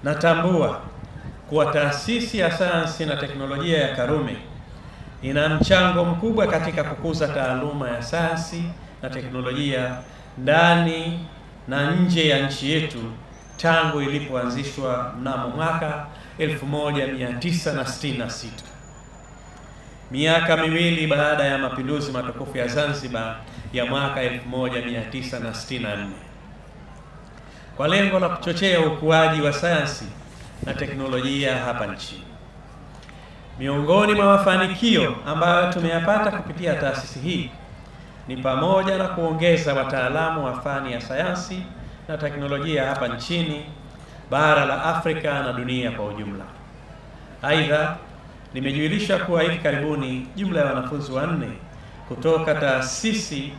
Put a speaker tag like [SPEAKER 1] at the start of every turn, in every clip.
[SPEAKER 1] Natambua kuwa Taasisi ya Sayansi na Teknolojia ya Karume ina mchango mkubwa katika kukuza taaluma ya sayansi na teknolojia ndani na nje ya nchi yetu tangu ilipoanzishwa mnamo mwaka 1966. Miaka miwili baada ya mapinduzi matukufu ya Zanzibar ya mwaka 1964. Kwa lengo la kuchochea ukuaji wa sayansi na teknolojia hapa nchini. Miongoni mwa mafanikio ambayo tumeyapata kupitia taasisi hii ni pamoja na kuongeza wataalamu wa fani ya sayansi na teknolojia hapa nchini, bara la Afrika na dunia kwa ujumla. Aidha, nimejulisha kuwa hivi karibuni jumla ya wanafunzi 4 kutoka taasisi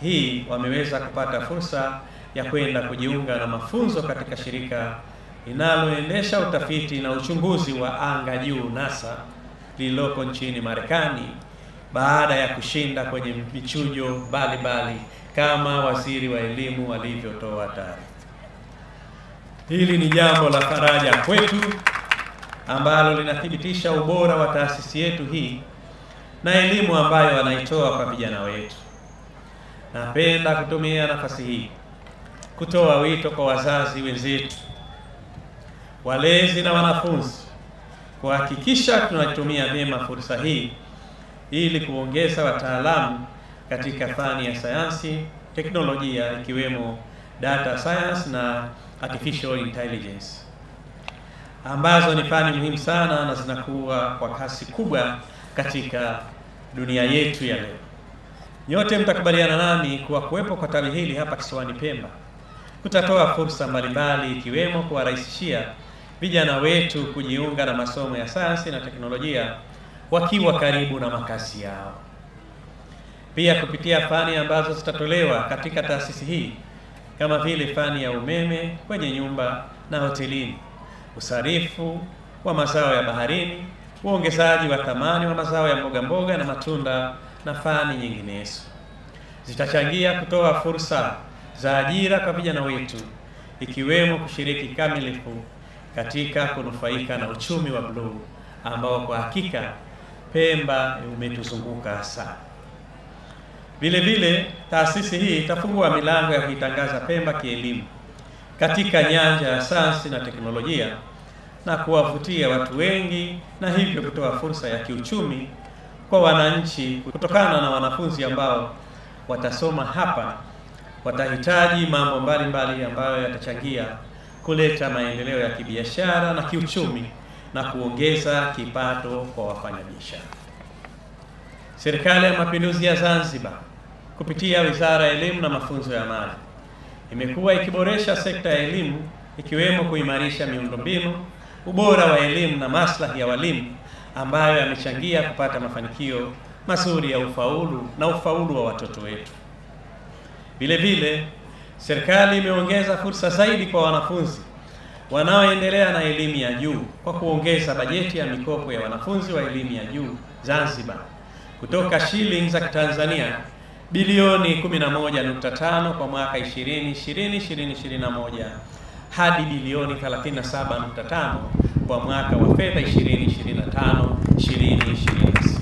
[SPEAKER 1] hii wameweza kupata fursa ya kwenda kujiunga na mafunzo katika shirika linaloendesha utafiti na uchunguzi wa anga juu NASA lililoko nchini Marekani baada ya kushinda kwenye michujo mbalimbali kama waziri wa elimu alivyotoa taarifa. Hili ni jambo la faraja kwetu ambalo linathibitisha ubora wa taasisi yetu hii na elimu ambayo wanaitoa kwa vijana wetu. Napenda kutumia nafasi hii kutoa wito kwa wazazi wenzetu, walezi na wanafunzi kuhakikisha tunatumia vyema fursa hii ili kuongeza wataalamu katika fani ya sayansi, teknolojia ikiwemo data science na artificial intelligence, ambazo ni fani muhimu sana na zinakuwa kwa kasi kubwa katika dunia yetu ya leo. Nyote mtakubaliana nami kuwa kuwepo kwa tawi hili hapa kisiwani Pemba kutatoa fursa mbalimbali ikiwemo kuwarahisishia vijana wetu kujiunga na masomo ya sayansi na teknolojia wakiwa karibu na makazi yao. Pia kupitia fani ambazo zitatolewa katika taasisi hii kama vile fani ya umeme kwenye nyumba na hotelini, usarifu wa mazao ya baharini, uongezaji wa thamani wa mazao ya mboga mboga na matunda na fani nyinginezo, zitachangia kutoa fursa za ajira kwa vijana wetu ikiwemo kushiriki kamilifu katika kunufaika na uchumi wa bluu ambao kwa hakika Pemba umetuzunguka sana. Vile vile taasisi hii itafungua milango ya kuitangaza Pemba kielimu katika nyanja ya sayansi na teknolojia na kuwavutia watu wengi na hivyo kutoa fursa ya kiuchumi kwa wananchi kutokana na wanafunzi ambao watasoma hapa watahitaji mambo mbalimbali ambayo yatachangia kuleta maendeleo ya kibiashara na kiuchumi na kuongeza kipato kwa wafanyabiashara. Serikali ya Mapinduzi ya Zanzibar kupitia Wizara ya Elimu na Mafunzo ya Amali imekuwa ikiboresha sekta ya elimu ikiwemo kuimarisha miundombinu, ubora wa elimu na maslahi ya walimu ambayo yamechangia kupata mafanikio mazuri ya ufaulu wa watoto wetu. Vile vile, serikali imeongeza fursa zaidi kwa wanafunzi wanaoendelea na elimu ya juu kwa kuongeza bajeti ya mikopo ya wanafunzi wa elimu ya juu Zanzibar kutoka shilingi za Tanzania bilioni 11.5 kwa mwaka 2020-2021 hadi bilioni 37.5 kwa mwaka wa fedha 2025-2026,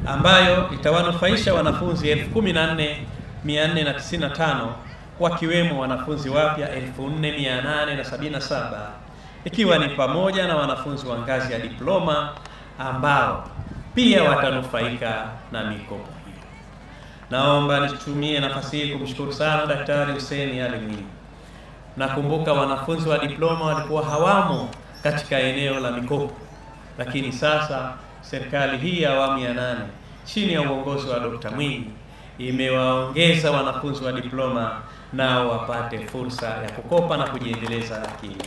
[SPEAKER 1] ambayo itawanufaisha wanafunzi 14,495 wakiwemo wanafunzi wapya 4,877 ikiwa ni pamoja na wanafunzi wa ngazi ya diploma ambao pia watanufaika na mikopo hii. Naomba nitumie nafasi hii kumshukuru sana Daktari Hussein Ali Mwinyi. Nakumbuka wanafunzi wa diploma walikuwa hawamo katika eneo la mikopo, lakini sasa serikali hii ya awamu ya 8 chini ya uongozi wa Dr. Mwinyi imewaongeza wanafunzi wa diploma nao wapate fursa ya kukopa na kujiendeleza kielimu.